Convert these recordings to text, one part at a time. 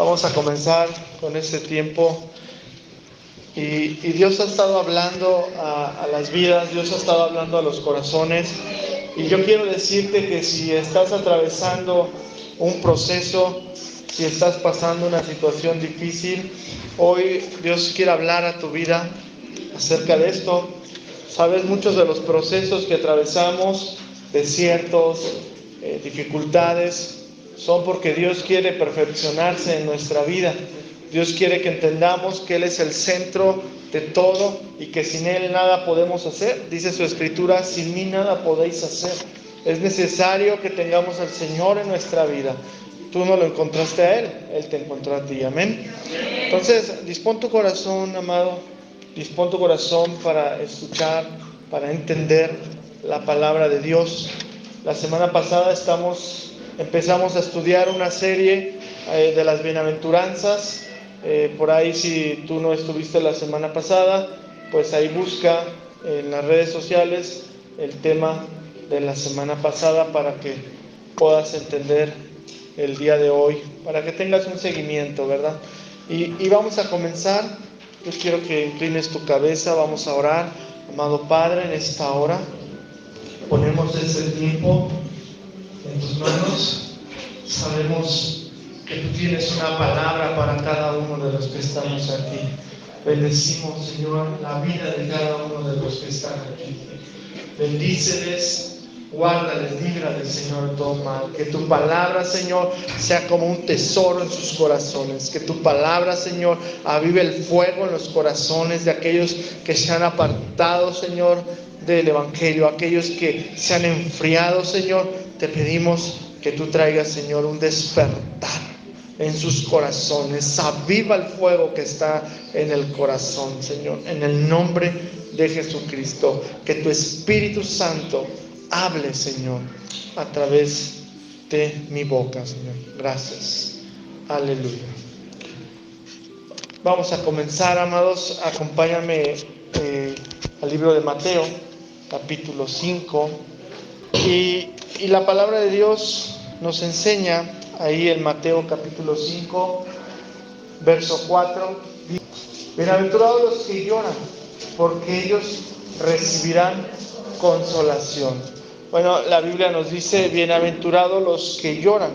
Vamos a comenzar con este tiempo y Dios ha estado hablando a las vidas, Dios ha estado hablando a los corazones, y yo quiero decirte que si estás atravesando un proceso, si estás pasando una situación difícil, hoy Dios quiere hablar a tu vida acerca de esto. Sabes, muchos de los procesos que atravesamos, desiertos, dificultades, son porque Dios quiere perfeccionarse en nuestra vida. Dios quiere que entendamos que Él es el centro de todo y que sin Él nada podemos hacer. Dice su Escritura: sin mí nada podéis hacer. Es necesario que tengamos al Señor en nuestra vida. Tú no lo encontraste a Él, Él te encontró a ti. Amén. Entonces, dispón tu corazón, amado. Dispón tu corazón para escuchar, para entender la palabra de Dios. La semana pasada empezamos a estudiar una serie de las bienaventuranzas. Por ahí, si tú no estuviste la semana pasada, pues ahí busca en las redes sociales el tema de la semana pasada para que puedas entender el día de hoy, para que tengas un seguimiento, ¿verdad? Y vamos a comenzar. Yo quiero que inclines tu cabeza, vamos a orar. Amado Padre, en esta hora ponemos este tiempo en tus manos. Sabemos que tú tienes una palabra para cada uno de los que estamos aquí. Bendecimos, Señor, la vida de cada uno de los que están aquí. Bendíceles, guárdales, líbrales, Señor, de todo mal. Que tu palabra, Señor, sea como un tesoro en sus corazones. Que tu palabra, Señor, avive el fuego en los corazones de aquellos que se han apartado, Señor, del Evangelio. Aquellos que se han enfriado, Señor, te pedimos que tú traigas, Señor, un despertar en sus corazones. Aviva el fuego que está en el corazón, Señor, en el nombre de Jesucristo. Que tu Espíritu Santo hable, Señor, a través de mi boca, Señor. Gracias. Aleluya. Vamos a comenzar, amados. Acompáñame al libro de Mateo, capítulo 5. Y la palabra de Dios nos enseña ahí en Mateo capítulo 5, verso 4. Bienaventurados los que lloran, porque ellos recibirán consolación. Bueno, la Biblia nos dice: bienaventurados los que lloran,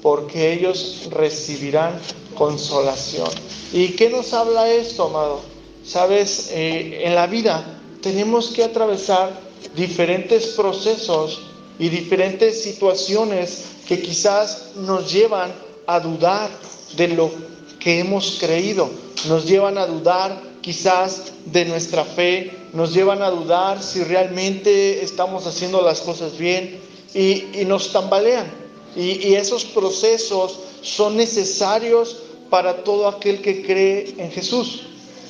porque ellos recibirán consolación. ¿Y qué nos habla esto, amado? Sabes, en la vida tenemos que atravesar diferentes procesos y diferentes situaciones que quizás nos llevan a dudar de lo que hemos creído, nos llevan a dudar quizás de nuestra fe, nos llevan a dudar si realmente estamos haciendo las cosas bien, y nos tambalean. Y esos procesos son necesarios para todo aquel que cree en Jesús,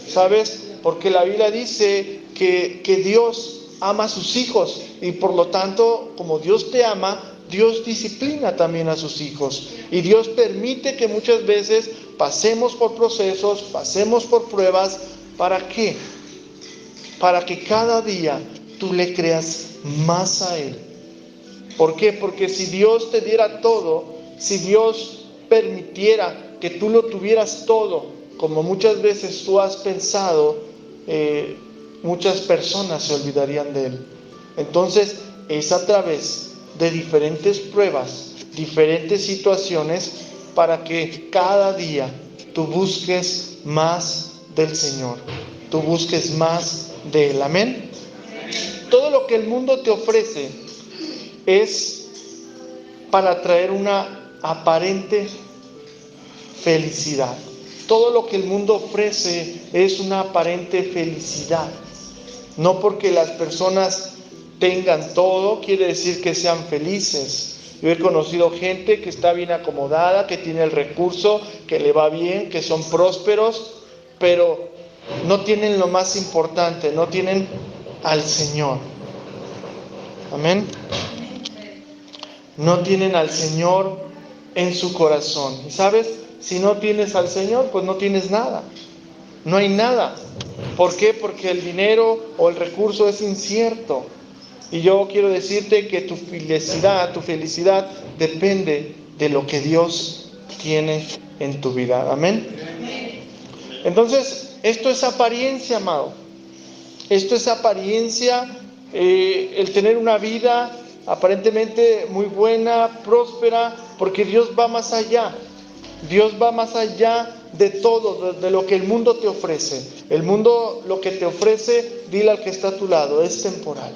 ¿sabes? Porque la Biblia dice que Dios ama a sus hijos, y por lo tanto, como Dios te ama, Dios disciplina también a sus hijos, y Dios permite que muchas veces pasemos por procesos, pasemos por pruebas. ¿Para qué? Para que cada día tú le creas más a Él. ¿Por qué? Porque si Dios te diera todo, si Dios permitiera que tú lo tuvieras todo, como muchas veces tú has pensado, muchas personas se olvidarían de Él. Entonces, es a través de diferentes pruebas, diferentes situaciones, para que cada día tú busques más del Señor, tú busques más de Él. Amén. Todo lo que el mundo te ofrece es para traer una aparente felicidad. Todo lo que el mundo ofrece es una aparente felicidad. No porque las personas tengan todo quiere decir que sean felices. Yo he conocido gente que está bien acomodada, que tiene el recurso, que le va bien, que son prósperos, pero no tienen lo más importante, no tienen al Señor. Amén. No tienen al Señor en su corazón. Y sabes, si no tienes al Señor, pues no tienes nada. No hay nada. ¿Por qué? Porque el dinero o el recurso es incierto. Y yo quiero decirte que tu felicidad depende de lo que Dios tiene en tu vida. Amén. Entonces, esto es apariencia, amado. Esto es apariencia, el tener una vida aparentemente muy buena, próspera, porque Dios va más allá. Dios va más allá de todo, de lo que el mundo te ofrece. El mundo lo que te ofrece, dile al que está a tu lado, es temporal.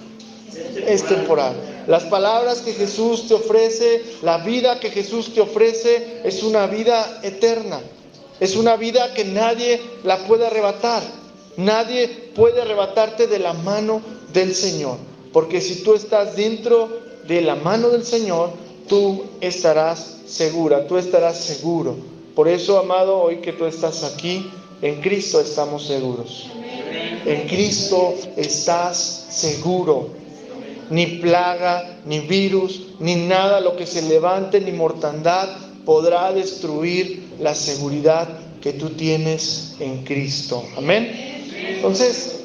Es temporal. Las palabras que Jesús te ofrece, la vida que Jesús te ofrece, es una vida eterna. Es una vida que nadie la puede arrebatar. Nadie puede arrebatarte de la mano del Señor. Porque si tú estás dentro de la mano del Señor, tú estarás segura, tú estarás seguro. Por eso, amado, hoy que tú estás aquí, en Cristo estamos seguros. En Cristo estás seguro. Ni plaga, ni virus, ni nada lo que se levante, ni mortandad podrá destruir la seguridad que tú tienes en Cristo. Amén. Entonces,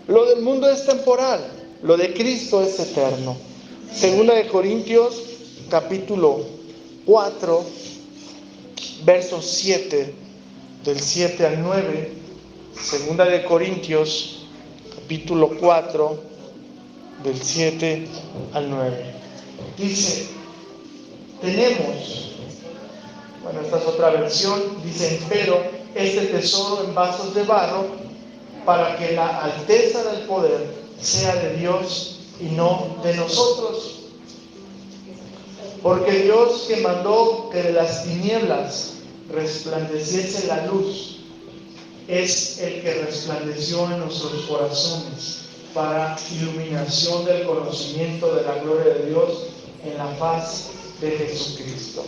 lo del mundo es temporal, lo de Cristo es eterno. Segunda de Corintios, capítulo 4, versos 7, del 7 al 9. Segunda de Corintios, capítulo 4, del 7 al 9. Dice, tenemos, bueno, esta es otra versión, dice, pero este tesoro en vasos de barro, para que la alteza del poder sea de Dios y no de nosotros. Porque Dios, que mandó que de las tinieblas resplandeciese la luz, es el que resplandeció en nuestros corazones para iluminación del conocimiento de la gloria de Dios en la faz de Jesucristo.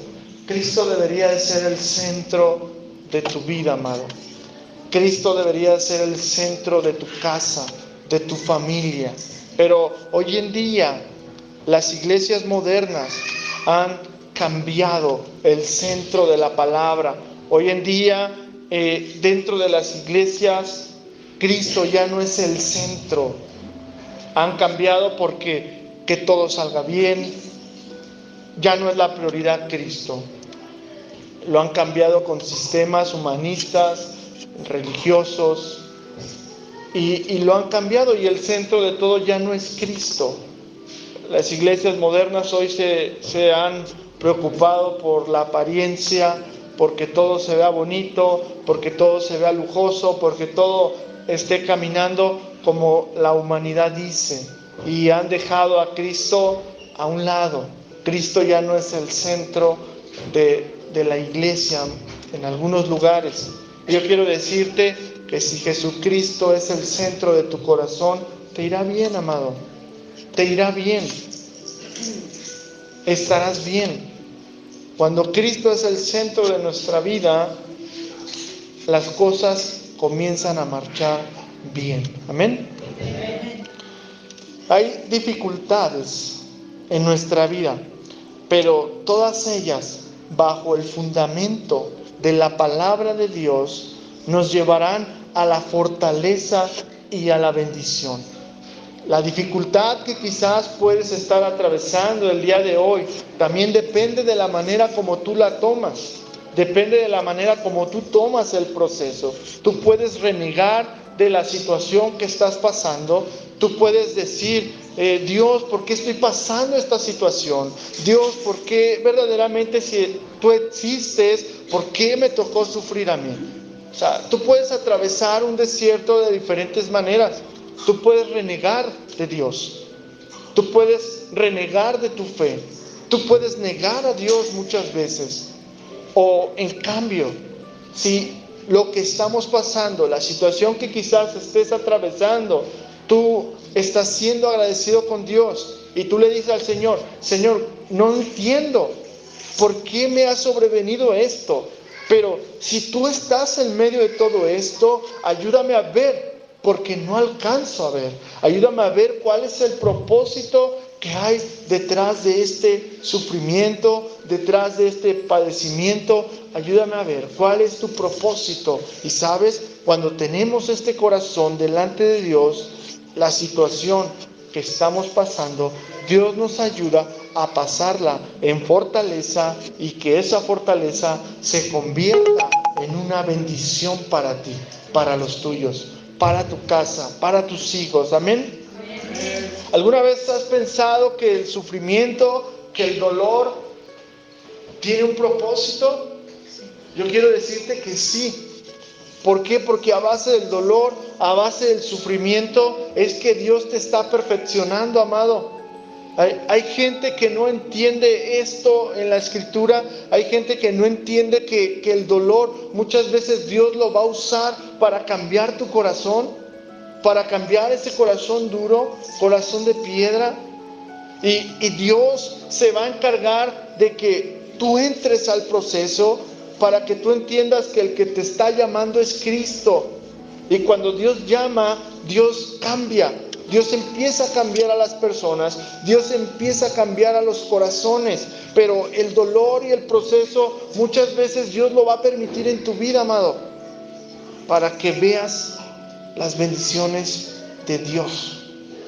Cristo debería de ser el centro de tu vida, amado. Cristo debería de ser el centro de tu casa, de tu familia. Pero hoy en día las iglesias modernas han cambiado el centro de la palabra. Hoy en día, dentro de las iglesias, Cristo ya no es el centro. Han cambiado porque que todo salga bien, ya no es la prioridad Cristo. Lo han cambiado con sistemas humanistas, religiosos, y lo han cambiado, y el centro de todo ya no es Cristo. Las iglesias modernas hoy se han preocupado por la apariencia, porque todo se vea bonito, porque todo se vea lujoso, porque todo esté caminando como la humanidad dice, y han dejado a Cristo a un lado. Cristo ya no es el centro de la iglesia en algunos lugares. Yo quiero decirte que si Jesucristo es el centro de tu corazón, te irá bien, amado. Te irá bien. Estarás bien. Cuando Cristo es el centro de nuestra vida, las cosas comienzan a marchar bien. Amén. Hay dificultades en nuestra vida, pero todas ellas, bajo el fundamento de la palabra de Dios, nos llevarán a la fortaleza y a la bendición. La dificultad que quizás puedes estar atravesando el día de hoy también depende de la manera como tú la tomas. Depende de la manera como tú tomas el proceso. Tú puedes renegar de la situación que estás pasando. Tú puedes decir, Dios, ¿por qué estoy pasando esta situación? Dios, ¿por qué verdaderamente, si tú existes, por qué me tocó sufrir a mí? O sea, tú puedes atravesar un desierto de diferentes maneras. Tú puedes renegar de Dios. Tú puedes renegar de tu fe. Tú puedes negar a Dios muchas veces. O en cambio, si lo que estamos pasando, la situación que quizás estés atravesando, tú estás siendo agradecido con Dios y tú le dices al Señor, Señor, no entiendo por qué me ha sobrevenido esto, pero si tú estás en medio de todo esto, ayúdame a ver, porque no alcanzo a ver. Ayúdame a ver cuál es el propósito que hay detrás de este sufrimiento, detrás de este padecimiento. Ayúdame a ver cuál es tu propósito. Y sabes, cuando tenemos este corazón delante de Dios, la situación que estamos pasando, Dios nos ayuda a pasarla en fortaleza y que esa fortaleza se convierta en una bendición para ti, para los tuyos, para tu casa, para tus hijos. Amén. ¿Alguna vez has pensado que el sufrimiento, que el dolor tiene un propósito? Yo quiero decirte que sí. ¿Por qué? Porque a base del dolor, a base del sufrimiento, es que Dios te está perfeccionando, amado. Hay gente que no entiende esto en la Escritura. Hay gente que no entiende que el dolor muchas veces Dios lo va a usar para cambiar tu corazón, para cambiar ese corazón duro, corazón de piedra. Y Dios se va a encargar de que tú entres al proceso, para que tú entiendas que el que te está llamando es Cristo. Y cuando Dios llama, Dios cambia. Dios empieza a cambiar a las personas. Dios empieza a cambiar a los corazones. Pero el dolor y el proceso, muchas veces Dios lo va a permitir en tu vida, amado, para que veas las bendiciones de Dios.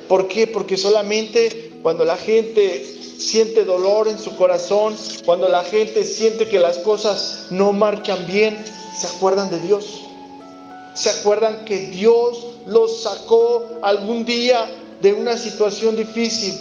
¿Por qué? Porque solamente cuando la gente siente dolor en su corazón, cuando la gente siente que las cosas no marchan bien, se acuerdan de Dios. Se acuerdan que Dios los sacó algún día de una situación difícil.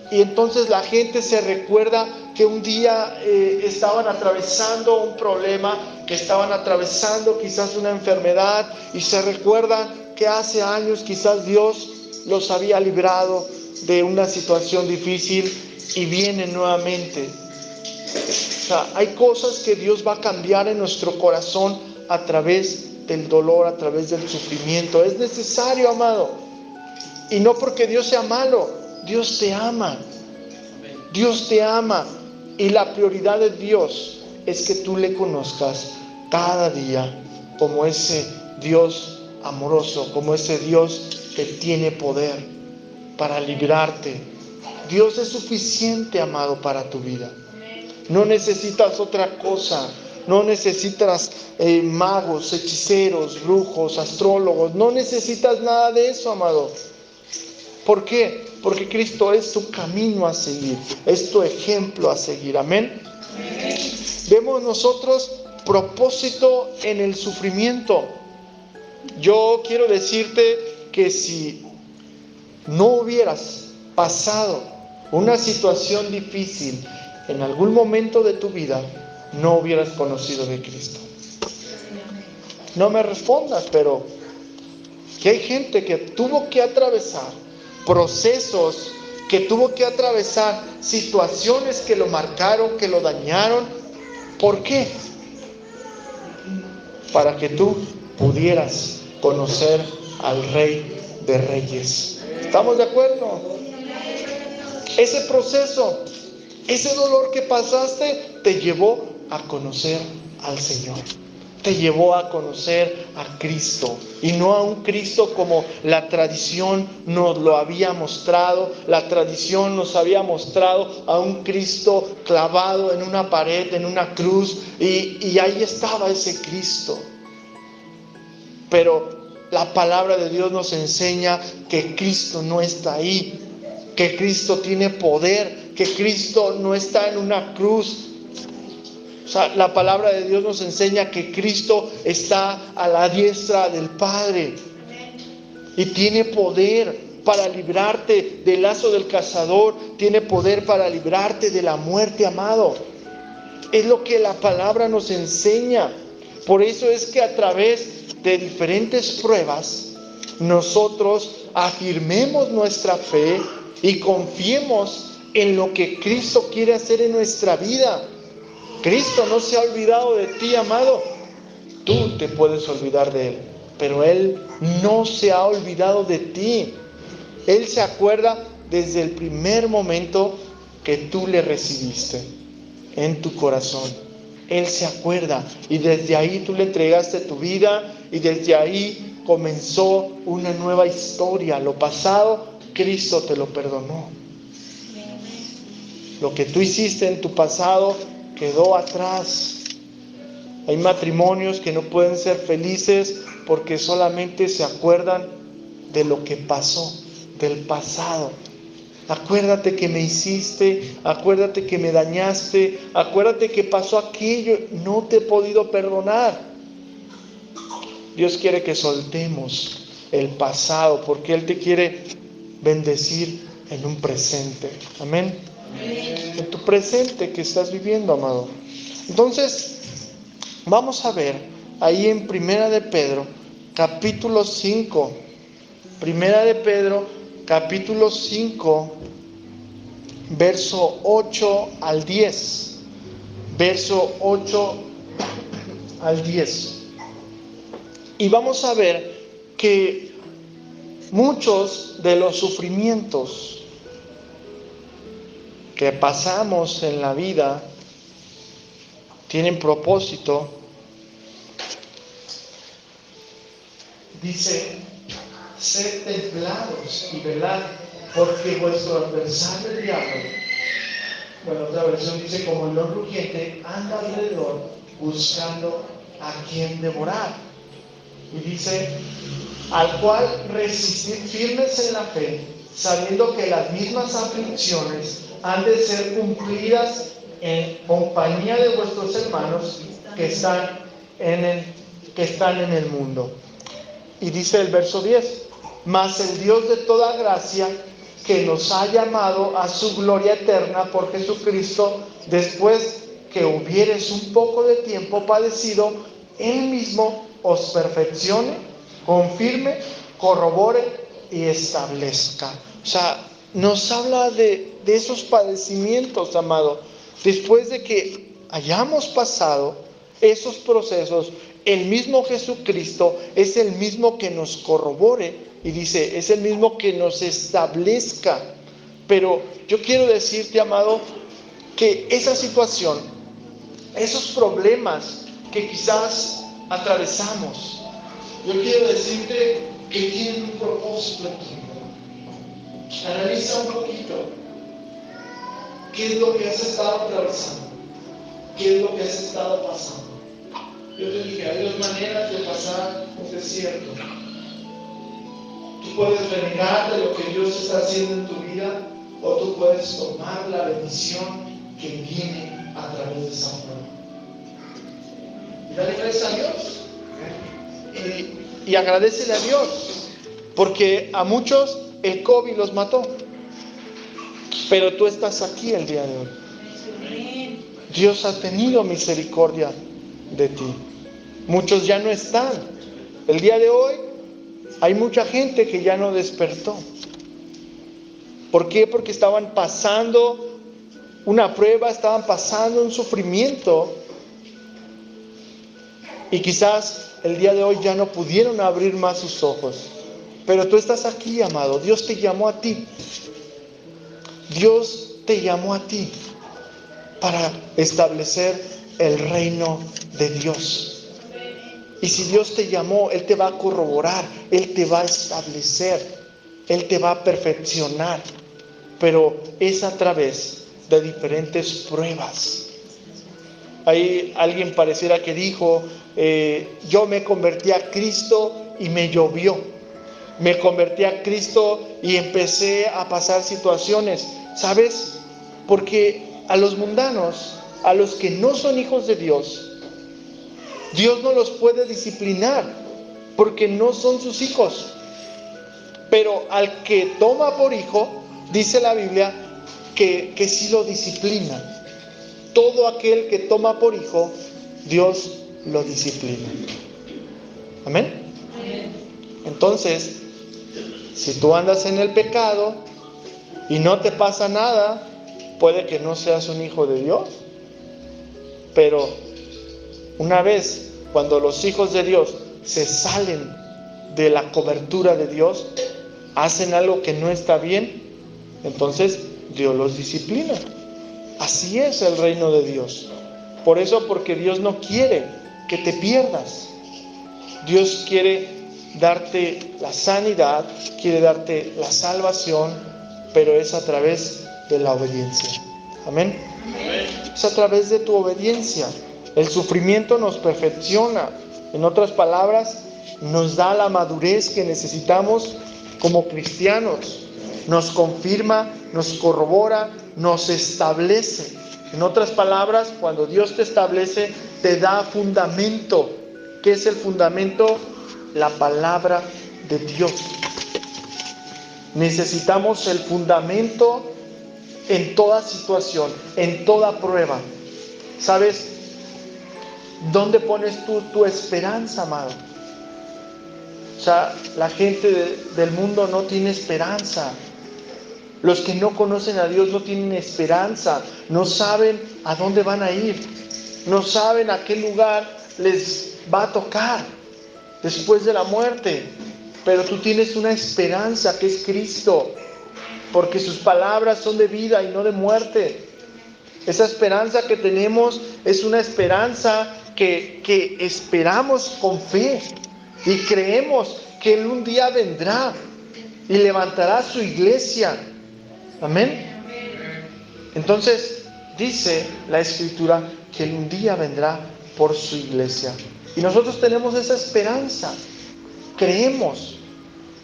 Y entonces la gente se recuerda que un día estaban atravesando un problema, que estaban atravesando quizás una enfermedad, y se recuerdan que hace años quizás Dios los había librado de una situación difícil, y vienen nuevamente. O sea, hay cosas que Dios va a cambiar en nuestro corazón a través del dolor, a través del sufrimiento. Es necesario, amado. Y no porque Dios sea malo, Dios te ama. Dios te ama. Y la prioridad de Dios es que tú le conozcas cada día como ese Dios amoroso, como ese Dios que tiene poder para librarte. Dios es suficiente, amado, para tu vida. No necesitas otra cosa. No necesitas magos, hechiceros, brujos, astrólogos. No necesitas nada de eso, amado. ¿Por qué? Porque Cristo es tu camino a seguir, es tu ejemplo a seguir. Amén. Vemos nosotros propósito en el sufrimiento. Yo quiero decirte que si no hubieras pasado una situación difícil en algún momento de tu vida, no hubieras conocido de Cristo. No me respondas, pero que hay gente que tuvo que atravesar procesos, que tuvo que atravesar situaciones que lo marcaron, que lo dañaron. ¿Por qué? Para que tú pudieras conocer al Rey de Reyes. ¿Estamos de acuerdo? Ese proceso, ese dolor que pasaste, te llevó a conocer al Señor. Te llevó a conocer a Cristo, y no a un Cristo como la tradición nos lo había mostrado. La tradición nos había mostrado a un Cristo clavado en una pared, en una cruz, y ahí estaba ese Cristo. Pero la palabra de Dios nos enseña que Cristo no está ahí, que Cristo tiene poder, que Cristo no está en una cruz. O sea, la palabra de Dios nos enseña que Cristo está a la diestra del Padre y tiene poder para librarte del lazo del cazador, tiene poder para librarte de la muerte, amado. Es lo que la palabra nos enseña. Por eso es que a través de diferentes pruebas, nosotros afirmemos nuestra fe y confiemos en lo que Cristo quiere hacer en nuestra vida. Cristo no se ha olvidado de ti, amado. Tú te puedes olvidar de Él, pero Él no se ha olvidado de ti. Él se acuerda desde el primer momento que tú le recibiste en tu corazón. Él se acuerda, y desde ahí tú le entregaste tu vida, y desde ahí comenzó una nueva historia. Lo pasado, Cristo te lo perdonó. Lo que tú hiciste en tu pasado quedó atrás. Hay matrimonios que no pueden ser felices porque solamente se acuerdan de lo que pasó, del pasado. Acuérdate que me hiciste, acuérdate que me dañaste, acuérdate que pasó aquello, no te he podido perdonar. Dios quiere que soltemos el pasado porque Él te quiere bendecir en un presente. Amén. En tu presente que estás viviendo, amado. Entonces, vamos a ver ahí en Primera de Pedro, capítulo 5. Primera de Pedro, capítulo 5, verso 8 al 10. Verso 8 al 10. Y vamos a ver que muchos de los sufrimientos que pasamos en la vida tienen propósito. Dice: sed templados y velad, porque vuestro adversario el diablo, bueno, otra versión dice, como león rugiente, anda alrededor buscando a quien devorar. Y dice: al cual resistid firmes en la fe, sabiendo que las mismas aflicciones han de ser cumplidas en compañía de vuestros hermanos que están en el mundo. Y dice el verso 10: mas el Dios de toda gracia, que nos ha llamado a su gloria eterna por Jesucristo, después que hubiereis un poco de tiempo padecido, Él mismo os perfeccione, confirme, corrobore y establezca. O sea, nos habla de esos padecimientos, amado. Después de que hayamos pasado esos procesos, el mismo Jesucristo es el mismo que nos corrobore y dice, es el mismo que nos establezca. Pero yo quiero decirte, amado, que esa situación, esos problemas que quizás atravesamos, yo quiero decirte que tienen un propósito en tu vida. Analiza un poquito qué es lo que has estado atravesando, qué es lo que has estado pasando. Yo te dije, hay dos maneras de pasar un desierto. Tú puedes renegar de lo que Dios está haciendo en tu vida, o tú puedes tomar la bendición que viene a través de esa prueba. Y dale gracias a Dios. Y agradécele a Dios, porque a muchos el COVID los mató, pero tú estás aquí el día de hoy. Dios ha tenido misericordia de ti. Muchos ya no están. El día de hoy hay mucha gente que ya no despertó. ¿Por qué? Porque estaban pasando una prueba, estaban pasando un sufrimiento, y quizás el día de hoy ya no pudieron abrir más sus ojos. Pero tú estás aquí, amado. Dios te llamó a ti. Dios te llamó a ti para establecer el reino de Dios. Y si Dios te llamó, Él te va a corroborar, Él te va a establecer, Él te va a perfeccionar. Pero es a través de diferentes pruebas. Ahí alguien pareciera que dijo, yo me convertí a Cristo y me llovió. Me convertí a Cristo y empecé a pasar situaciones. ¿Sabes? Porque a los mundanos, a los que no son hijos de Dios, Dios no los puede disciplinar porque no son sus hijos. Pero al que toma por hijo, dice la Biblia, que sí lo disciplina. Todo aquel que toma por hijo, Dios lo disciplina. ¿Amén? Amén. Entonces, si tú andas en el pecado y no te pasa nada, puede que no seas un hijo de Dios. Pero una vez, cuando los hijos de Dios se salen de la cobertura de Dios, hacen algo que no está bien, entonces Dios los disciplina. Así es el reino de Dios. Por eso, porque Dios no quiere que te pierdas. Dios quiere darte la sanidad, quiere darte la salvación, pero es a través de la obediencia. Amén. Es a través de tu obediencia. El sufrimiento nos perfecciona. En otras palabras, nos da la madurez que necesitamos como cristianos. nos confirma, nos corrobora, nos establece. En otras palabras, cuando Dios te establece, te da fundamento. ¿Qué es el fundamento? La palabra de Dios. Necesitamos el fundamento en toda situación, en toda prueba. ¿Sabes dónde pones tú tu esperanza, amado? O sea, la gente del mundo no tiene esperanza. Los que no conocen a Dios no tienen esperanza. No saben a dónde van a ir. No saben a qué lugar les va a tocar después de la muerte. Pero tú tienes una esperanza que es Cristo, porque sus palabras son de vida y no de muerte. Esa esperanza que tenemos es una esperanza que esperamos con fe y creemos que Él un día vendrá y levantará su iglesia. Amén. Entonces dice la Escritura que Él un día vendrá por su iglesia. Y nosotros tenemos esa esperanza. Creemos.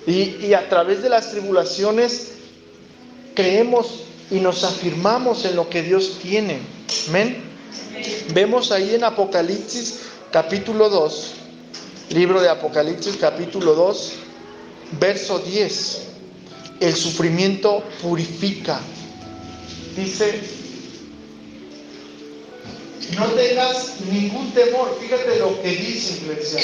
Y a través de las tribulaciones creemos y nos afirmamos en lo que Dios tiene. Amén. Vemos ahí en Apocalipsis capítulo 2, libro de Apocalipsis capítulo 2, verso 10. El sufrimiento purifica. Dice: no tengas ningún temor. Fíjate lo que dice, iglesia.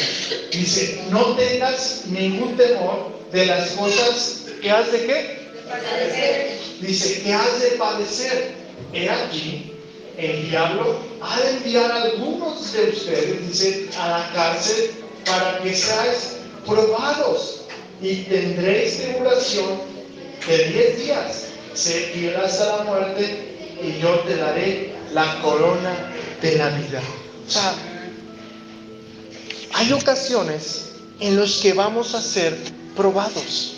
Dice: no tengas ningún temor de las cosas que has de ¿qué? Padecer. Dice que has de padecer. He aquí, el diablo ha de enviar a algunos de ustedes, dice, a la cárcel para que seáis probados y tendréis tribulación de 10 días. Sé fiel hasta la muerte y yo te daré la corona de la vida. O sea, hay ocasiones en las que vamos a ser probados,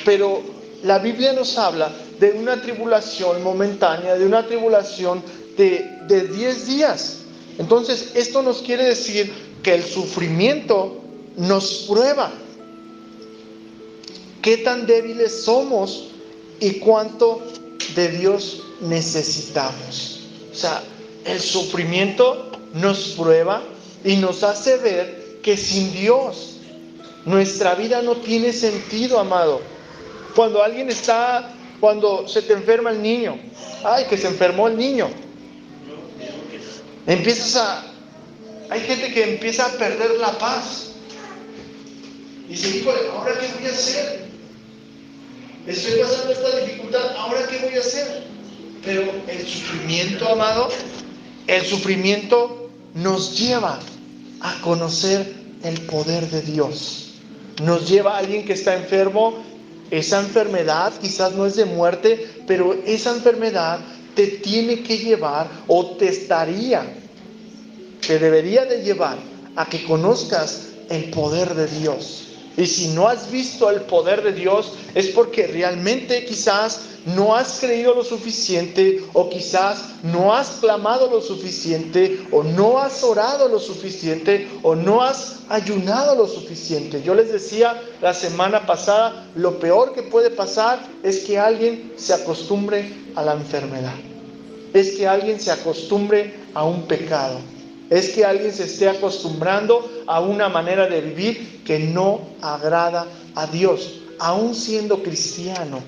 pero la Biblia nos habla de una tribulación momentánea, de una tribulación de 10 días. Entonces, esto nos quiere decir que el sufrimiento nos prueba qué tan débiles somos y cuánto de Dios necesitamos. O sea, el sufrimiento nos prueba y nos hace ver que sin Dios nuestra vida no tiene sentido, amado. Cuando se te enferma el niño, ay, que se enfermó el niño, hay gente que empieza a perder la paz. Dice: híjole, ¿ahora qué voy a hacer? Estoy pasando esta dificultad, ¿ahora qué voy a hacer? Pero el sufrimiento, amado, el sufrimiento nos lleva a conocer el poder de Dios. Nos lleva a alguien que está enfermo. Esa enfermedad quizás no es de muerte, pero esa enfermedad te tiene que llevar, o te debería de llevar a que conozcas el poder de Dios. Y si no has visto el poder de Dios, es porque realmente quizás no has creído lo suficiente, o quizás no has clamado lo suficiente, o no has orado lo suficiente, o no has ayunado lo suficiente. Yo les decía la semana pasada, lo peor que puede pasar es que alguien se acostumbre a la enfermedad, es que alguien se acostumbre a un pecado, es que alguien se esté acostumbrando a una manera de vivir que no agrada a Dios, aún siendo cristiano.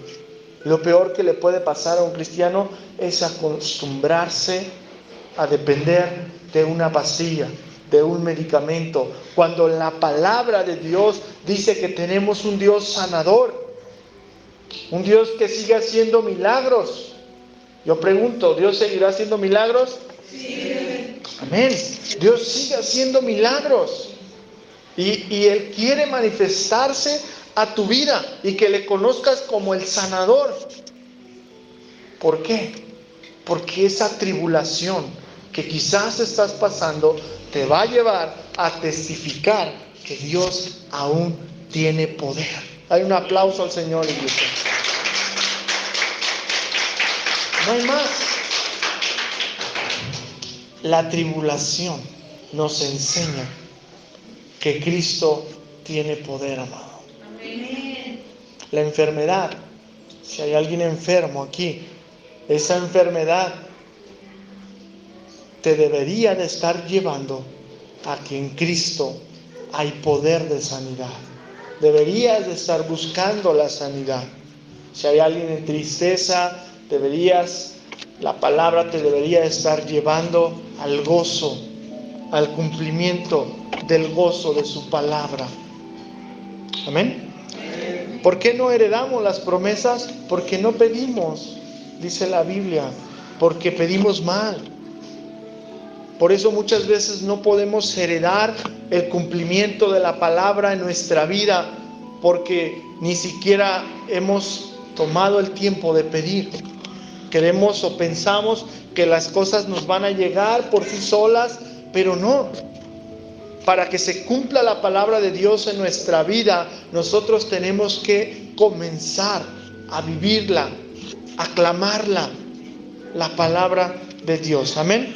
Lo peor que le puede pasar a un cristiano es acostumbrarse a depender de una pastilla, de un medicamento, cuando la palabra de Dios dice que tenemos un Dios sanador, un Dios que sigue haciendo milagros. Yo pregunto, ¿Dios seguirá haciendo milagros? Sí. Amén. Dios sigue haciendo milagros. Y Él quiere manifestarse a tu vida y que le conozcas como el sanador. ¿Por qué? Porque esa tribulación que quizás estás pasando te va a llevar a testificar que Dios aún tiene poder. Hay un aplauso al Señor, iglesia. No hay más. La tribulación nos enseña que Cristo tiene poder, amado. Amén. La enfermedad Si hay alguien enfermo aquí, esa enfermedad te debería de estar llevando a que en Cristo hay poder de sanidad. Deberías de estar buscando la sanidad. Si hay alguien en tristeza, la palabra te debería estar llevando al gozo, al cumplimiento del gozo de su palabra. Amén. ¿Por qué no heredamos las promesas? Porque no pedimos, dice la Biblia, porque pedimos mal. Por eso muchas veces no podemos heredar el cumplimiento de la palabra en nuestra vida, porque ni siquiera hemos tomado el tiempo de pedir. Queremos o pensamos que las cosas nos van a llegar por sí solas, pero no. Para que se cumpla la palabra de Dios en nuestra vida, nosotros tenemos que comenzar a vivirla, a clamarla, la palabra de Dios. Amén.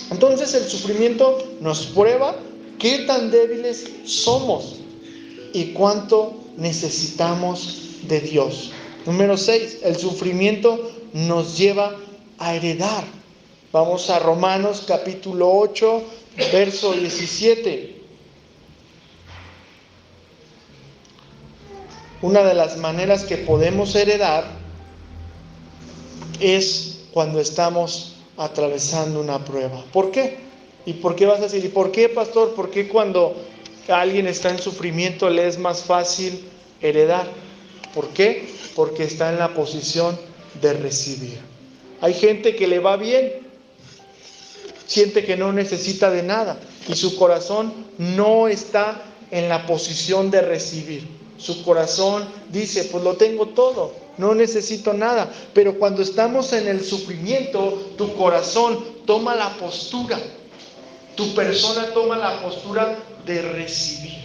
Entonces el sufrimiento nos prueba qué tan débiles somos y cuánto necesitamos de Dios. Número 6, el sufrimiento nos lleva a heredar. Vamos a Romanos capítulo 8, verso 17. Una de las maneras que podemos heredar es cuando estamos atravesando una prueba. ¿Por qué? ¿Y por qué vas a decir? ¿Y por qué, pastor? ¿Por qué cuando alguien está en sufrimiento le es más fácil heredar? ¿Por qué? Porque está en la posición de recibir. Hay gente que le va bien, siente que no necesita de nada y su corazón no está en la posición de recibir. Su corazón dice, pues lo tengo todo, no necesito nada. Pero cuando estamos en el sufrimiento, tu corazón toma la postura, tu persona toma la postura de recibir.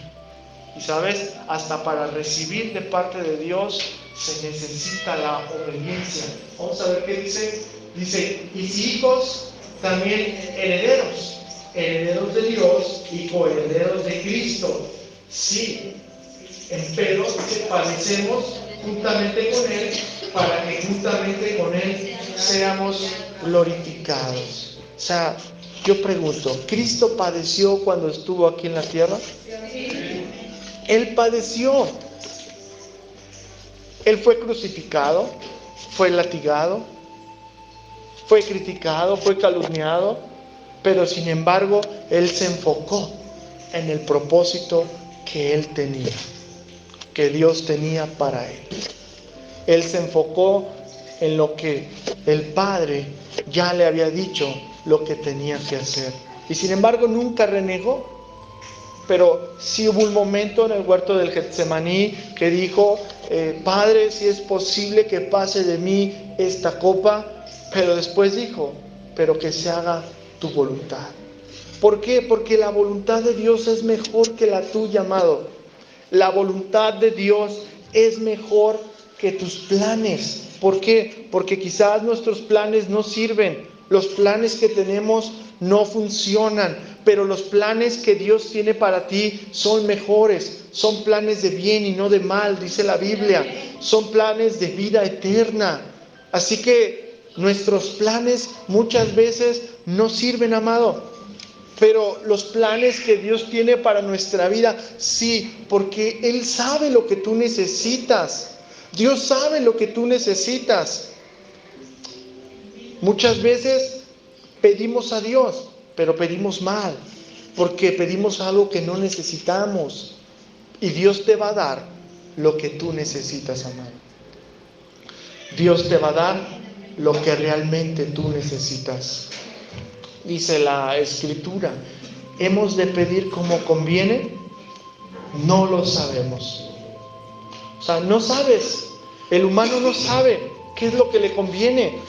Y sabes, hasta para recibir de parte de Dios se necesita la obediencia. Vamos a ver qué dice. Dice, y si hijos, también herederos, herederos de Dios y coherederos de Cristo. Sí, empero padecemos juntamente con Él, para que juntamente con Él seamos glorificados. O sea, yo pregunto, ¿Cristo padeció cuando estuvo aquí en la tierra? Él padeció. Él fue crucificado, fue latigado, fue criticado, fue calumniado, pero sin embargo, Él se enfocó en el propósito que Él tenía, que Dios tenía para Él. Él se enfocó en lo que el Padre ya le había dicho lo que tenía que hacer. Y sin embargo, nunca renegó. Pero sí hubo un momento en el huerto del Getsemaní que dijo, Padre, si es posible que pase de mí esta copa, pero después dijo, pero que se haga tu voluntad. ¿Por qué? Porque la voluntad de Dios es mejor que la tuya, amado. La voluntad de Dios es mejor que tus planes. ¿Por qué? Porque quizás nuestros planes no sirven, los planes que tenemos no funcionan, pero los planes que Dios tiene para ti son mejores, son planes de bien y no de mal, dice la Biblia, son planes de vida eterna. Así que nuestros planes muchas veces no sirven, amado, pero los planes que Dios tiene para nuestra vida, sí, porque Él sabe lo que tú necesitas. Dios sabe lo que tú necesitas. Muchas veces pedimos a Dios, pero pedimos mal, porque pedimos algo que no necesitamos. Y Dios te va a dar lo que tú necesitas, amado. Dios te va a dar lo que realmente tú necesitas. Dice la Escritura, ¿hemos de pedir como conviene? No lo sabemos. O sea, no sabes. El humano no sabe qué es lo que le conviene.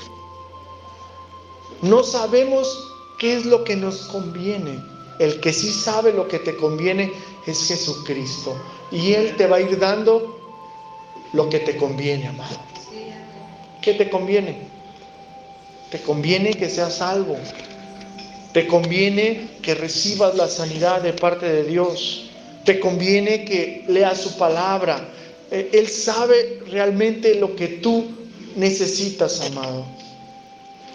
No sabemos qué es lo que nos conviene. El que sí sabe lo que te conviene es Jesucristo. Y Él te va a ir dando lo que te conviene, amado. ¿Qué te conviene? Te conviene que seas salvo. Te conviene que recibas la sanidad de parte de Dios. Te conviene que leas su palabra. Él sabe realmente lo que tú necesitas, amado.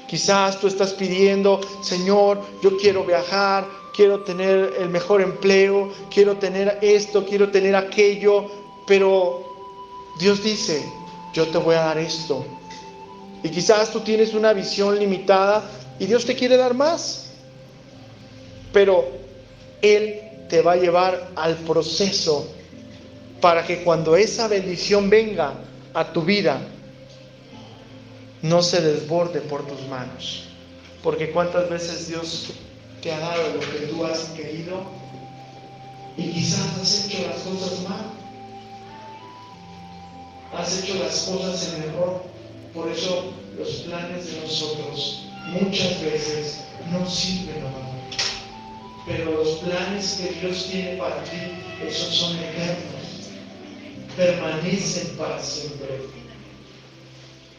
Quizás tú estás pidiendo, Señor, yo quiero viajar, quiero tener el mejor empleo, quiero tener esto, quiero tener aquello, pero Dios dice, yo te voy a dar esto. Y quizás tú tienes una visión limitada y Dios te quiere dar más, pero Él te va a llevar al proceso para que cuando esa bendición venga a tu vida, no se desborde por tus manos. Porque cuántas veces Dios te ha dado lo que tú has querido y quizás has hecho las cosas mal, has hecho las cosas en error. Por eso los planes de nosotros muchas veces no sirven, amado. Pero los planes que Dios tiene para ti, esos son eternos, permanecen para siempre.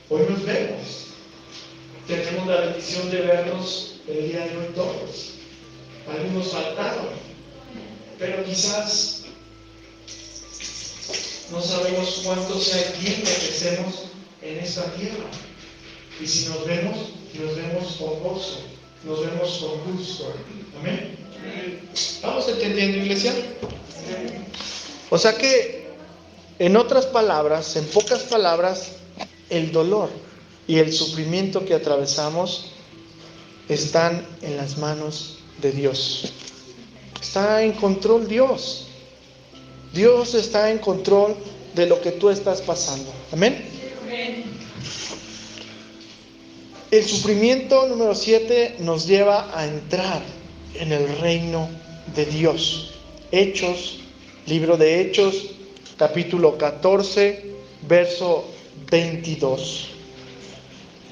Hoy nos vemos, tenemos la bendición de vernos el día de hoy todos. Algunos faltaron, pero quizás no sabemos cuánto sea el tiempo que estemos en esta tierra. Y si nos vemos con gozo, nos vemos con gusto. Amén. ¿Vamos entendiendo, iglesia? O sea que, en otras palabras, en pocas palabras, el dolor y el sufrimiento que atravesamos están en las manos de Dios. Está en control Dios. Dios está en control de lo que tú estás pasando. Amén. El sufrimiento número 7 nos lleva a entrar en el reino de Dios. Hechos, libro de Hechos, capítulo 14, verso 22.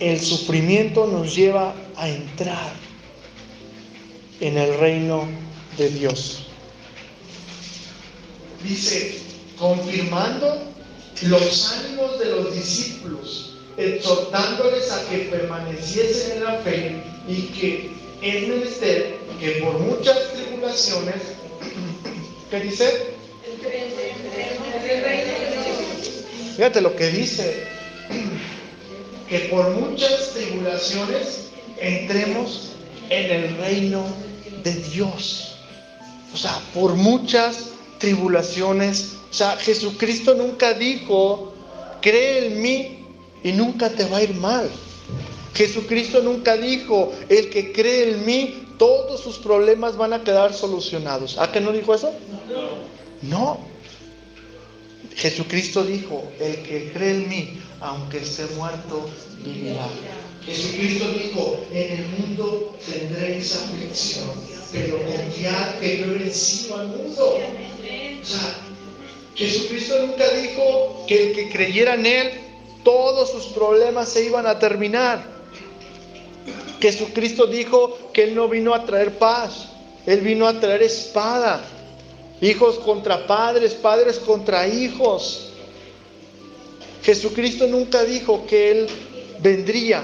El sufrimiento nos lleva a entrar en el reino de Dios. Dice, confirmando los ánimos de los discípulos, exhortándoles a que permaneciesen en la fe y que es menester que por muchas tribulaciones, ¿qué dice? Fíjate lo que dice, que por muchas tribulaciones entremos en el reino de Dios. O sea, por muchas tribulaciones. O sea, Jesucristo nunca dijo, cree en mí y nunca te va a ir mal. Jesucristo nunca dijo, el que cree en mí, todos sus problemas van a quedar solucionados. ¿A qué no dijo eso? No. Jesucristo dijo, el que cree en mí, aunque esté muerto, vivirá. Jesucristo dijo, en el mundo tendréis aflicción, pero confiad que yo he vencido al mundo. O sea, Jesucristo nunca dijo que el que creyera en Él, todos sus problemas se iban a terminar. Jesucristo dijo que Él no vino a traer paz, Él vino a traer espada. Hijos contra padres, padres contra hijos. Jesucristo nunca dijo que Él vendría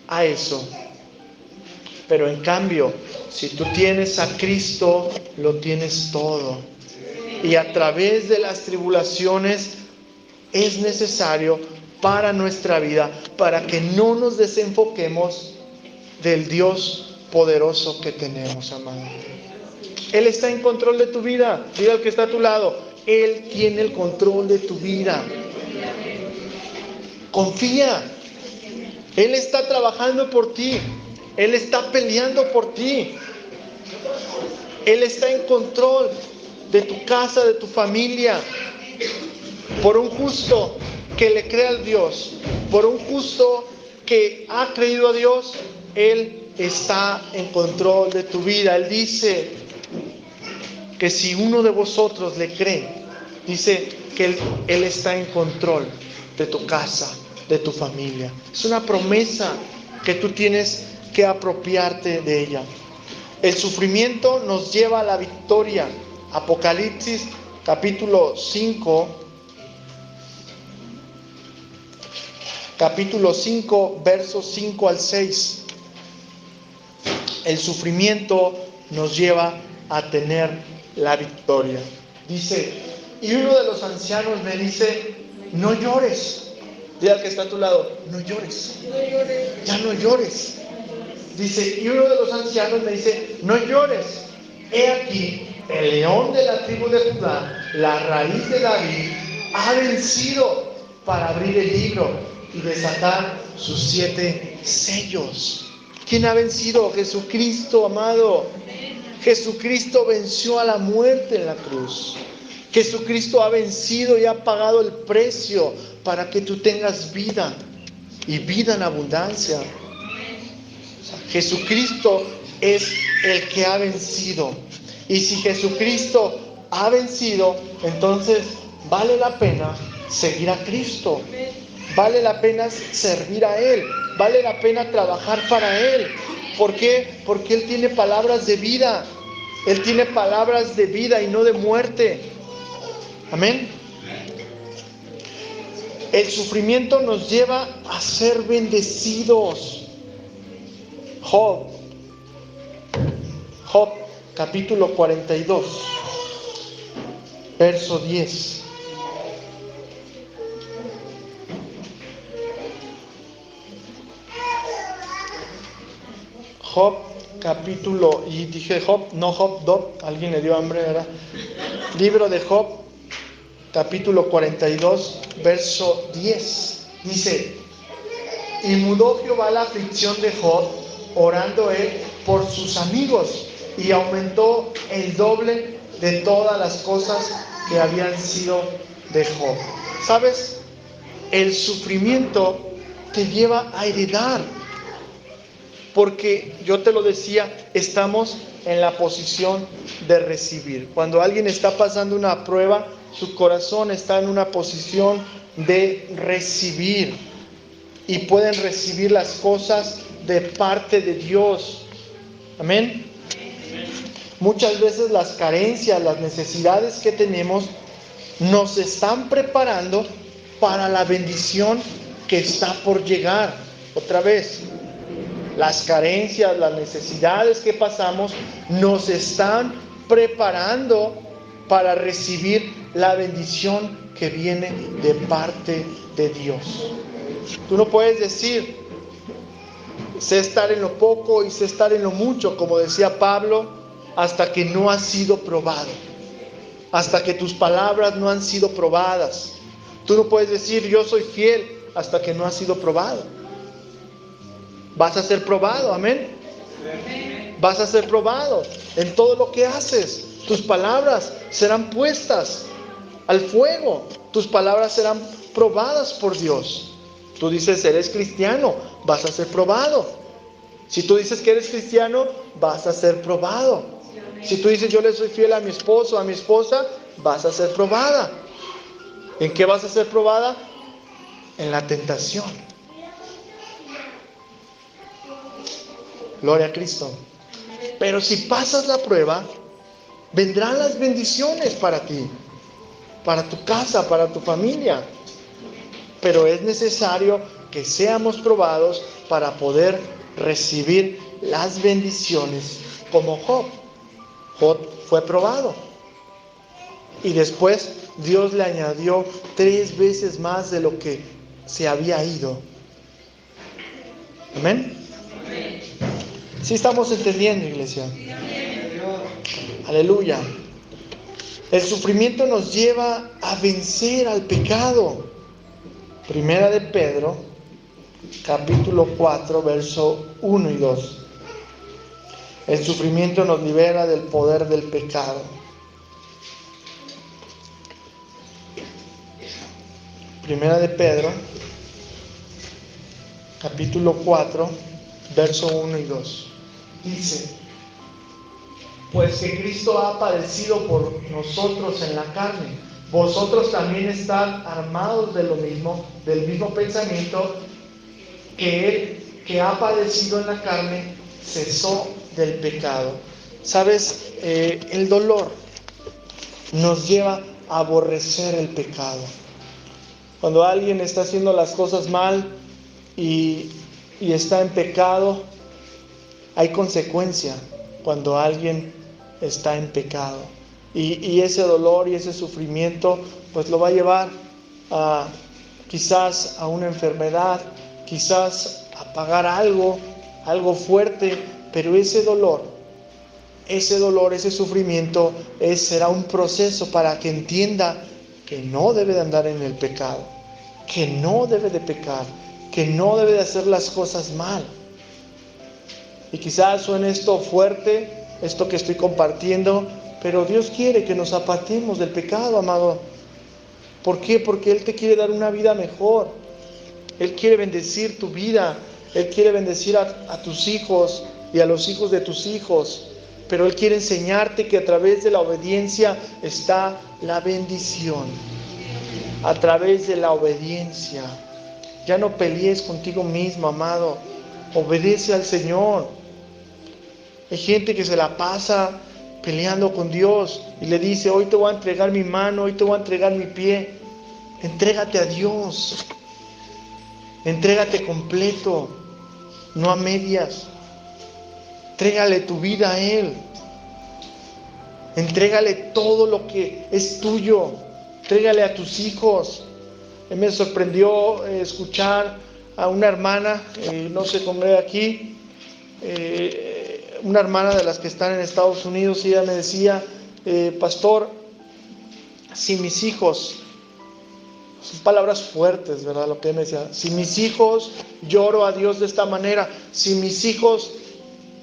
a eso. Pero en cambio, si tú tienes a Cristo, lo tienes todo. Y a través de las tribulaciones es necesario para nuestra vida, para que no nos desenfoquemos del Dios poderoso que tenemos, amado. Él está en control de tu vida. Diga al que está a tu lado, Él tiene el control de tu vida. Confía. Él está trabajando por ti. Él está peleando por ti. Él está en control de tu casa, de tu familia. Por un justo que le crea a Dios, por un justo que ha creído a Dios, Él está en control de tu vida. Él dice que si uno de vosotros le cree, dice que Él está en control de tu casa, de tu familia. Es una promesa que tú tienes que apropiarte de ella. El sufrimiento nos lleva a la victoria. Apocalipsis capítulo 5, versos 5 al 6. El sufrimiento nos lleva a tener la victoria. Dice, y uno de los ancianos me dice, no llores. Dile al que está a tu lado, no llores. Ya no llores. Dice, y uno de los ancianos me dice, no llores. He aquí, el león de la tribu de Judá, la raíz de David, ha vencido para abrir el libro y desatar sus 7 sellos. ¿Quién ha vencido? Jesucristo, amado. Jesucristo venció a la muerte en la cruz. Jesucristo ha vencido y ha pagado el precio para que tú tengas vida y vida en abundancia. O sea, Jesucristo es el que ha vencido. Y si Jesucristo ha vencido, entonces vale la pena seguir a Cristo. Vale la pena servir a Él. Vale la pena trabajar para Él. ¿Por qué? Porque Él tiene palabras de vida. Él tiene palabras de vida y no de muerte. Amén. El sufrimiento nos lleva a ser bendecidos. Job capítulo 42, verso 10. Job capítulo, y dije Job, no Job, alguien le dio hambre, ¿verdad? Libro de Job, capítulo 42, verso 10. Dice, y mudó Jehová la aflicción de Job, orando él por sus amigos, y aumentó el doble de todas las cosas que habían sido de Job. ¿Sabes? El sufrimiento te lleva a heredar. Porque yo te lo decía, estamos en la posición de recibir. Cuando alguien está pasando una prueba, su corazón está en una posición de recibir. Y pueden recibir las cosas de parte de Dios. Amén. Muchas veces las carencias, las necesidades que tenemos, nos están preparando para la bendición que está por llegar. Otra vez. Las carencias, las necesidades que pasamos nos están preparando para recibir la bendición que viene de parte de Dios. Tú no puedes decir, sé estar en lo poco y sé estar en lo mucho, como decía Pablo, hasta que no has sido probado, hasta que tus palabras no han sido probadas. Tú no puedes decir, yo soy fiel, hasta que no has sido probado. Vas a ser probado, amén. Vas a ser probado en todo lo que haces. Tus palabras serán puestas al fuego. Tus palabras serán probadas por Dios. Tú dices, eres cristiano, vas a ser probado. Si tú dices que eres cristiano, vas a ser probado. Si tú dices, yo le soy fiel a mi esposo, a mi esposa, vas a ser probada. ¿En qué vas a ser probada? En la tentación. Gloria a Cristo. Pero si pasas la prueba, vendrán las bendiciones para ti, para tu casa, para tu familia. Pero es necesario que seamos probados para poder recibir las bendiciones como Job. Job fue probado. Y después Dios le añadió 3 veces más de lo que se había ido. Amén. ¿Sí estamos entendiendo, iglesia? Aleluya. El sufrimiento nos lleva a vencer al pecado. Primera de Pedro, capítulo 4, verso 1 y 2. El sufrimiento nos libera del poder del pecado. Primera de Pedro, capítulo 4, verso 1 y 2. Dice, pues que Cristo ha padecido por nosotros en la carne, vosotros también estad armados de lo mismo, del mismo pensamiento, que Él que ha padecido en la carne cesó del pecado. ¿Sabes? El dolor nos lleva a aborrecer el pecado. Cuando alguien está haciendo las cosas mal y está en pecado, hay consecuencia cuando alguien está en pecado. Y ese dolor y ese sufrimiento pues lo va a llevar a quizás a una enfermedad, quizás a pagar algo fuerte, pero ese dolor, ese sufrimiento será un proceso para que entienda que no debe de andar en el pecado, que no debe de pecar, que no debe de hacer las cosas mal. Y quizás suene esto fuerte, esto que estoy compartiendo, pero Dios quiere que nos apartemos del pecado, amado. ¿Por qué? Porque Él te quiere dar una vida mejor. Él quiere bendecir tu vida. Él quiere bendecir a tus hijos y a los hijos de tus hijos. Pero Él quiere enseñarte que a través de la obediencia está la bendición. A través de la obediencia. Ya no pelees contigo mismo, amado. Obedece al Señor. Hay gente que se la pasa peleando con Dios y le dice: hoy te voy a entregar mi mano, hoy te voy a entregar mi pie. Entrégate a Dios. Entrégate completo, no a medias. Entrégale tu vida a Él. Entrégale todo lo que es tuyo. Entrégale a tus hijos. Me sorprendió escuchar a una hermana, no sé cómo era aquí, una hermana de las que están en Estados Unidos, y ella me decía: pastor, si mis hijos, son palabras fuertes, ¿verdad? Lo que ella me decía: si mis hijos, lloro a Dios de esta manera, si mis hijos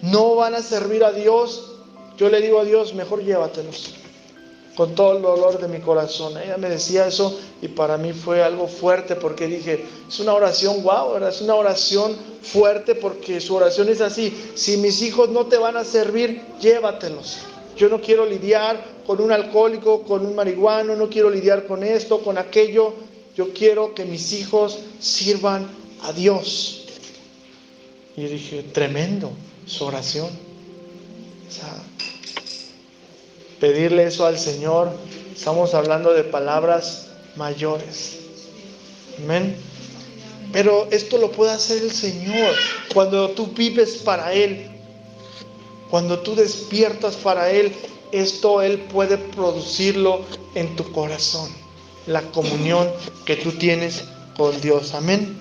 no van a servir a Dios, yo le digo a Dios: mejor llévatelos, con todo el dolor de mi corazón. Ella me decía eso y para mí fue algo fuerte, porque dije: es una oración guau, ¿verdad? Es una oración fuerte, porque su oración es así: si mis hijos no te van a servir, llévatelos. Yo no quiero lidiar con un alcohólico, con un marihuano, no quiero lidiar con esto, con aquello. Yo quiero que mis hijos sirvan a Dios. Y yo dije: tremendo su oración. O sea, pedirle eso al Señor, estamos hablando de palabras mayores. Amén. Pero esto lo puede hacer el Señor cuando tú vives para Él, cuando tú despiertas para Él. Esto Él puede producirlo en tu corazón, la comunión que tú tienes con Dios. Amén.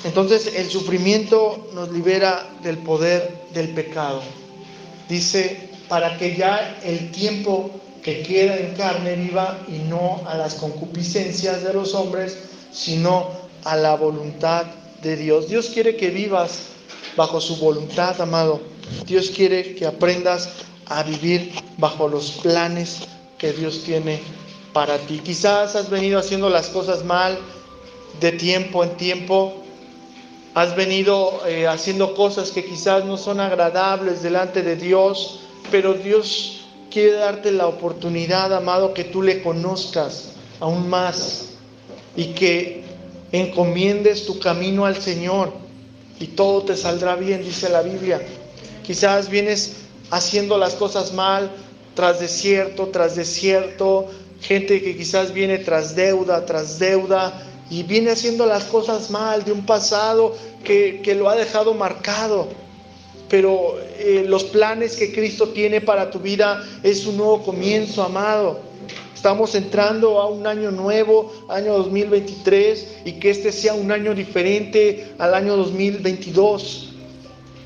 Entonces el sufrimiento nos libera del poder del pecado. Dice: para que ya el tiempo que queda en carne viva, y no a las concupiscencias de los hombres, sino a la voluntad de Dios. Dios quiere que vivas bajo su voluntad, amado. Dios quiere que aprendas a vivir bajo los planes que Dios tiene para ti. Quizás has venido haciendo las cosas mal de tiempo en tiempo. Has venido haciendo cosas que quizás no son agradables delante de Dios, pero Dios quiere darte la oportunidad, amado, que tú le conozcas aún más y que encomiendes tu camino al Señor y todo te saldrá bien, dice la Biblia. Quizás vienes haciendo las cosas mal, tras desierto, gente que quizás viene tras deuda, y viene haciendo las cosas mal de un pasado que lo ha dejado marcado. Pero los planes que Cristo tiene para tu vida es un nuevo comienzo, amado. Estamos entrando a un año nuevo, año 2023, y que este sea un año diferente al año 2022.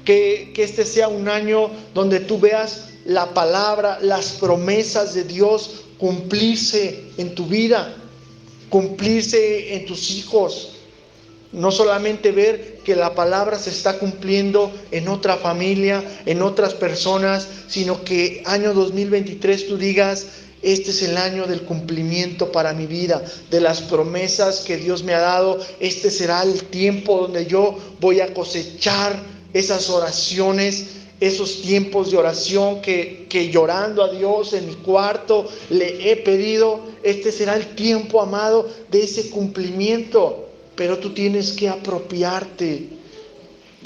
Que este sea un año donde tú veas la palabra, las promesas de Dios cumplirse en tu vida, cumplirse en tus hijos. No solamente ver que la palabra se está cumpliendo en otra familia, en otras personas, sino que año 2023 tú digas: este es el año del cumplimiento para mi vida, de las promesas que Dios me ha dado. Este será el tiempo donde yo voy a cosechar esas oraciones, esos tiempos de oración que llorando a Dios en mi cuarto le he pedido. Este será el tiempo, amado, de ese cumplimiento. Pero tú tienes que apropiarte.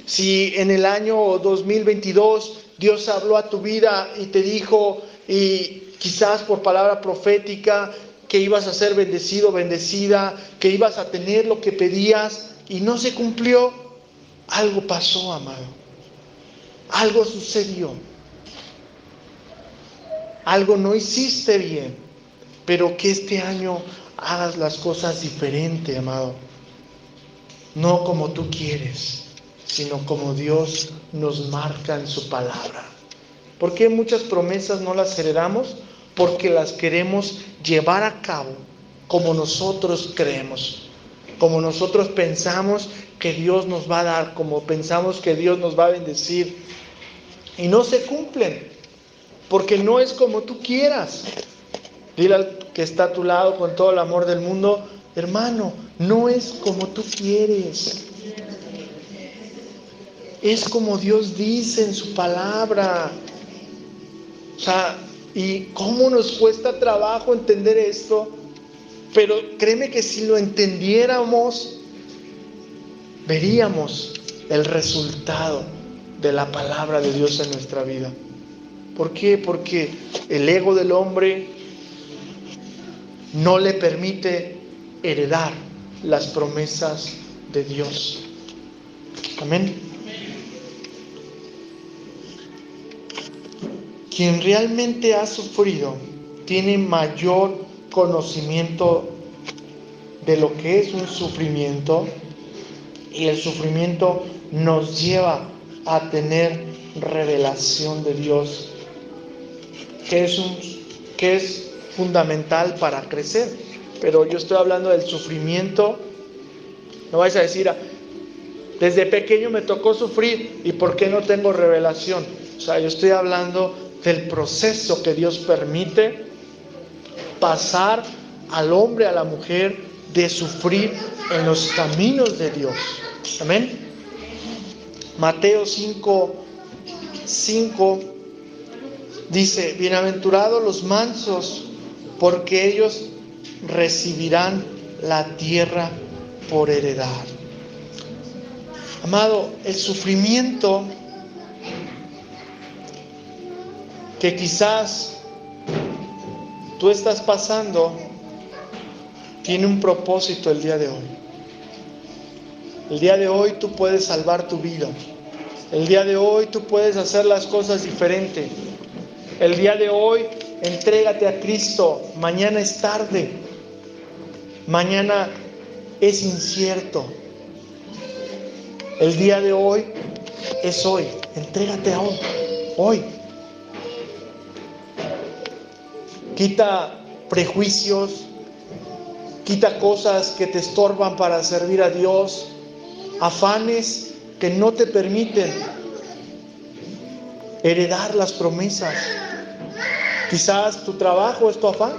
Si en el año 2022 Dios habló a tu vida y te dijo, y quizás por palabra profética, que ibas a ser bendecido, bendecida, que ibas a tener lo que pedías y no se cumplió, algo pasó, amado. Algo sucedió. algo no hiciste bien, pero que este año hagas las cosas diferente, amado. No como tú quieres, sino como Dios nos marca en su palabra. ¿Por qué muchas promesas no las heredamos? Porque las queremos llevar a cabo como nosotros creemos, como nosotros pensamos que Dios nos va a dar, como pensamos que Dios nos va a bendecir. Y no se cumplen, porque no es como tú quieras. Dile al que está a tu lado con todo el amor del mundo: hermano, no es como tú quieres. Es como Dios dice en su palabra. O sea, y cómo nos cuesta trabajo entender esto, pero créeme que si lo entendiéramos, veríamos el resultado de la palabra de Dios en nuestra vida. ¿Por qué? Porque el ego del hombre no le permite heredar las promesas de Dios. Amén. Quien realmente ha sufrido tiene mayor conocimiento de lo que es un sufrimiento, y el sufrimiento nos lleva a tener revelación de Dios, que es fundamental para crecer. Pero yo estoy hablando del sufrimiento. No vais a decir: desde pequeño me tocó sufrir, ¿y por qué no tengo revelación? O sea, yo estoy hablando del proceso que Dios permite pasar al hombre, a la mujer, de sufrir en los caminos de Dios. Amén. Mateo 5:5 dice: bienaventurados los mansos, porque ellos recibirán la tierra por heredad. Amado, el sufrimiento que quizás tú estás pasando tiene un propósito el día de hoy. El día de hoy tú puedes salvar tu vida. El día de hoy tú puedes hacer las cosas diferente. El día de hoy entrégate a Cristo. Mañana es tarde. Mañana es incierto. El día de hoy es hoy. Entrégate aún. Hoy. Quita prejuicios. Quita cosas que te estorban para servir a Dios. Afanes que no te permiten heredar las promesas. Quizás tu trabajo es tu afán.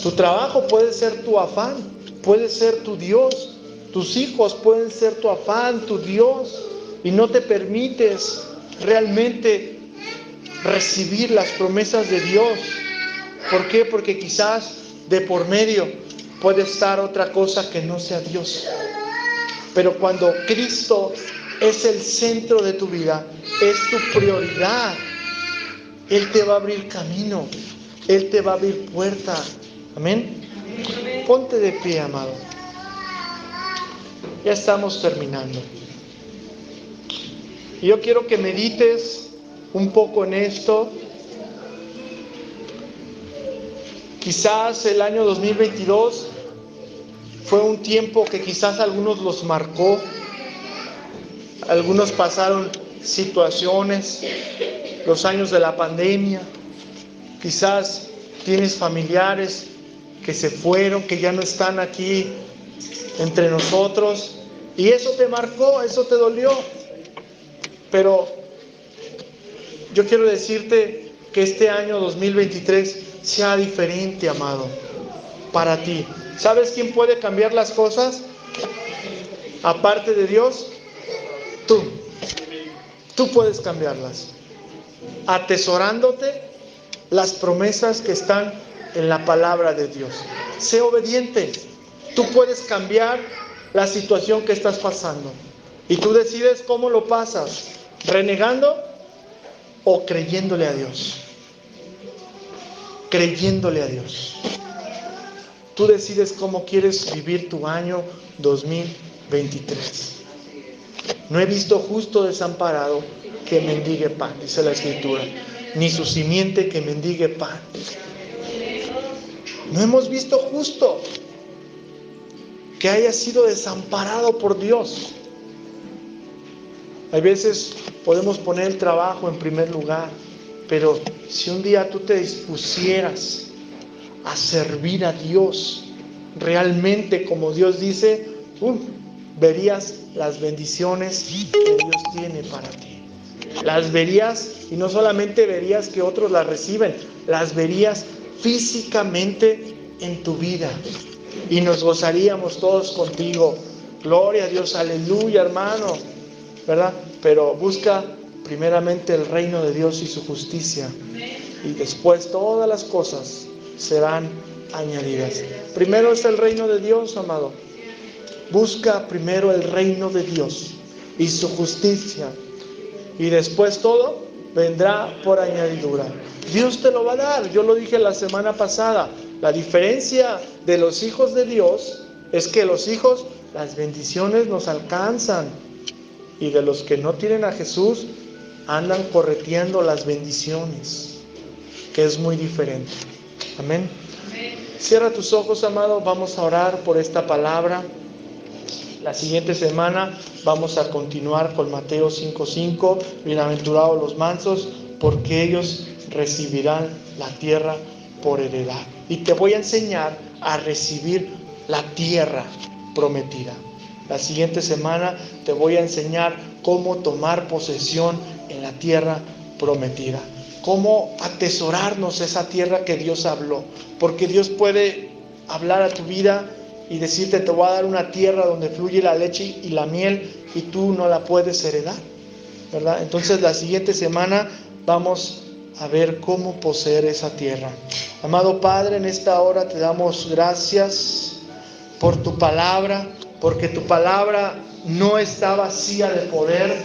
Tu trabajo puede ser tu afán, puede ser tu Dios. Tus hijos pueden ser tu afán, tu Dios, y no te permites realmente recibir las promesas de Dios. ¿Por qué? Porque quizás de por medio puede estar otra cosa que no sea Dios. Pero cuando Cristo es el centro de tu vida, es tu prioridad, Él te va a abrir camino, Él te va a abrir puerta. Amén. Ponte de pie, amado. Ya estamos terminando. Y yo quiero que medites un poco en esto. Quizás el año 2022 fue un tiempo que quizás a algunos los marcó. Algunos pasaron situaciones, los años de la pandemia. Quizás tienes familiares que se fueron, que ya no están aquí entre nosotros, y eso te marcó, eso te dolió. Pero yo quiero decirte que este año 2023 sea diferente, amado, para ti. ¿Sabes quién puede cambiar las cosas? Aparte de Dios, tú puedes cambiarlas, atesorándote las promesas que están en la palabra de Dios. Sé obediente. Tú puedes cambiar la situación que estás pasando, y tú decides cómo lo pasas: renegando o creyéndole a Dios. Creyéndole a Dios. Tú decides cómo quieres vivir tu año 2023. No he visto justo desamparado que mendigue pan, dice la Escritura. ni su simiente que mendigue pan. No hemos visto justo que haya sido desamparado por Dios. Hay veces podemos poner el trabajo en primer lugar, pero si un día tú te dispusieras a servir a Dios realmente como Dios dice, verías las bendiciones que Dios tiene para ti. Las verías, y no solamente verías que otros las reciben, las verías físicamente en tu vida. Y nos gozaríamos todos contigo. Gloria a Dios, aleluya, hermano, ¿verdad? Pero busca primeramente el reino de Dios y su justicia, y después todas las cosas serán añadidas. Primero es el reino de Dios, amado. Busca primero el reino de Dios y su justicia, y después todo vendrá por añadidura. Dios te lo va a dar. Yo lo dije la semana pasada. La diferencia de los hijos de Dios es que los hijos, las bendiciones nos alcanzan, y de los que no tienen a Jesús andan correteando las bendiciones, que es muy diferente. Amén. Cierra tus ojos, amado. Vamos a orar por esta palabra. La siguiente semana vamos a continuar con Mateo 5:5. Bienaventurados los mansos, porque ellos recibirán la tierra por heredad. Y te voy a enseñar a recibir la tierra prometida. La siguiente semana te voy a enseñar cómo tomar posesión en la tierra prometida. Cómo atesorarnos esa tierra que Dios habló. Porque Dios puede hablar a tu vida y decirte: te voy a dar una tierra donde fluye la leche y la miel, y tú no la puedes heredar, ¿verdad? Entonces la siguiente semana vamos a ver cómo poseer esa tierra. Amado Padre, en esta hora te damos gracias por tu palabra, porque tu palabra no está vacía de poder.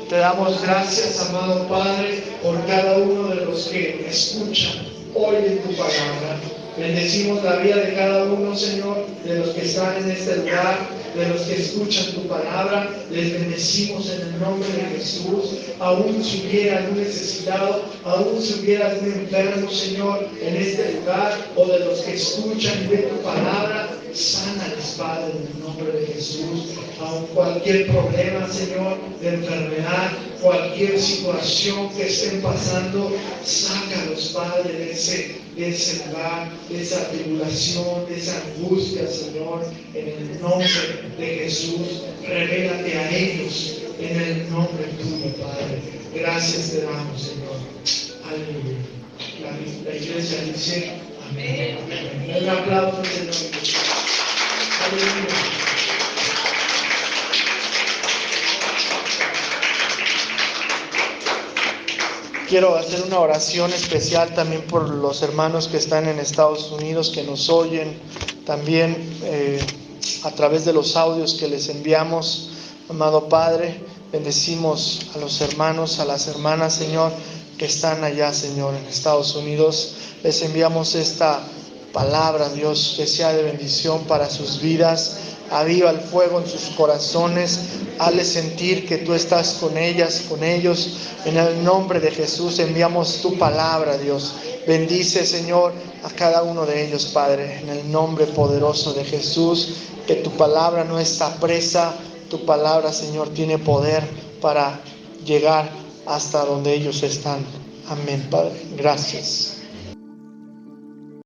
Te damos gracias, amado Padre, por cada uno de los que escuchan hoy de tu palabra. Bendecimos la vida de cada uno, Señor, de los que están en este lugar, de los que escuchan tu palabra. Les bendecimos en el nombre de Jesús. Aún si hubiera algún necesitado, aún si hubiera algún enfermo, Señor, en este lugar, o de los que escuchan y ven tu palabra, sánales, Padre, en el nombre de Jesús. Aún cualquier problema, Señor, de enfermedad, cualquier situación que estén pasando, sácalos, Padre, de ese lugar, de esa tribulación, de esa angustia, Señor, en el nombre de Jesús. Revélate a ellos en el nombre tuyo, Padre. Gracias te damos, Señor. Aleluya. La iglesia dice amén. Un aplauso, Señor. Aleluya. Quiero hacer una oración especial también por los hermanos que están en Estados Unidos, que nos oyen también a través de los audios que les enviamos. Amado Padre, bendecimos a los hermanos, a las hermanas, Señor, que están allá, Señor, en Estados Unidos. Les enviamos esta palabra, Dios, que sea de bendición para sus vidas. Aviva el fuego en sus corazones. Hazles sentir que tú estás con ellas, con ellos. En el nombre de Jesús enviamos tu palabra, Dios. Bendice, Señor, a cada uno de ellos, Padre. En el nombre poderoso de Jesús. Que tu palabra no está presa. Tu palabra, Señor, tiene poder para llegar hasta donde ellos están. Amén, Padre. Gracias.